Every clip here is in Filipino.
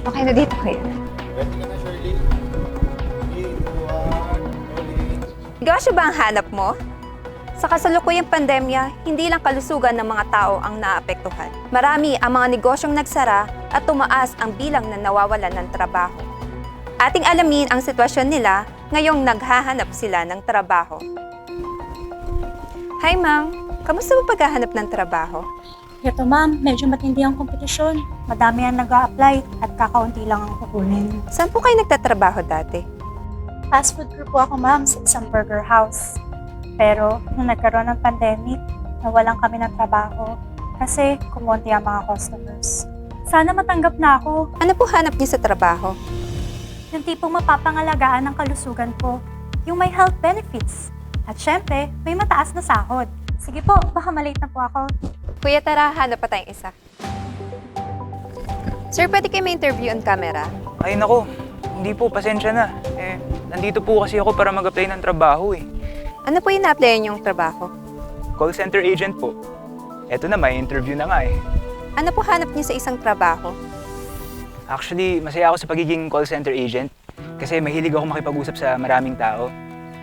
Okay na dito kayo. Ready ka na, Shirley? 3, 2, 1, rolling. Negosyo ba ang hanap mo? Sa kasalukuyang pandemya, hindi lang kalusugan ng mga tao ang naapektuhan. Marami ang mga negosyong nagsara at tumaas ang bilang na nawawalan ng trabaho. Ating alamin ang sitwasyon nila ngayong naghahanap sila ng trabaho. Hi ma'am, kamusta mo paghahanap ng trabaho? Ito ma'am, medyo matindi ang kompetisyon. Madami ang nag-a-apply at kakaunti lang ang kukunin. Saan po kayo nagtatrabaho dati? Fast food crew po ako ma'am sa isang burger house. Pero nung nagkaroon ng pandemic, nawalan kami ng trabaho kasi kumonti ang mga customers. Sana matanggap na ako. Ano po hanap niyo sa trabaho? Yung tipong mapapangalagaan ng kalusugan ko. Yung may health benefits. At syempre, may mataas na sahod. Sige po, baka malate na po ako. Kuya, tara, hanap pa tayong isa. Sir, pwede kayo ma-interview on camera? Ay nako, hindi po, pasensya na. Nandito po kasi ako para mag-apply ng trabaho eh. Ano po yung na-applyan yung trabaho? Call center agent po. Eto na, may interview na nga eh. Ano po hanap niyo sa isang trabaho? Actually, masaya ako sa pagiging call center agent kasi mahilig ako makipag-usap sa maraming tao.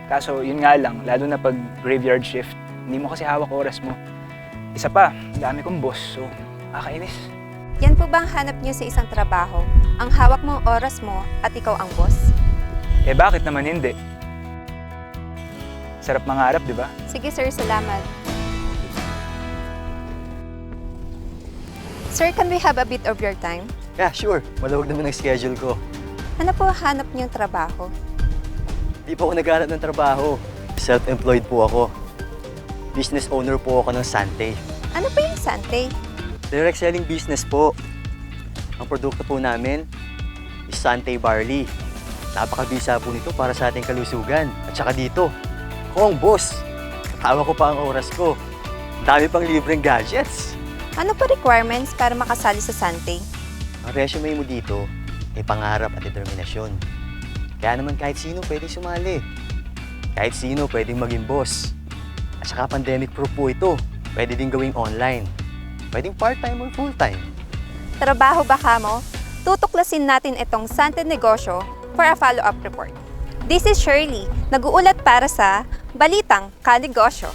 Kaso yun nga lang, lalo na pag graveyard shift, hindi mo kasi hawak oras mo. Isa pa, dami kong boss, so nakakainis. Yan po ba ang hanap niyo sa isang trabaho? Ang hawak mong oras mo at ikaw ang boss? Eh bakit naman hindi? Sarap mangarap, di ba? Sige sir, salamat. Sir, can we have a bit of your time? Yeah, sure. Malawag naman ang schedule ko. Ano po hanap niyong trabaho? Di pa ako naghanap ng trabaho. Self-employed po ako. Business owner po ako ng Sante. Ano po yung Sante? Direct selling business po. Ang produkto po namin is Sante Barley. Napakabisa po nito para sa ating kalusugan. At saka dito, ako ang boss. Hawak ko pa ang oras ko. Ang dami pang libreng gadgets. Ano po requirements para makasali sa Sante? Ang resume mo dito ay pangarap at determinasyon. Kaya naman kahit sino pwedeng sumali. Kahit sino pwedeng maging boss. At saka pandemic-proof po ito. Pwede din gawing online. Pwedeng part-time or full-time. Trabaho ba kamo? Tutuklasin natin itong Sante negosyo for a follow-up report. This is Shirley, nag-uulat para sa Balitang Kanegosyo.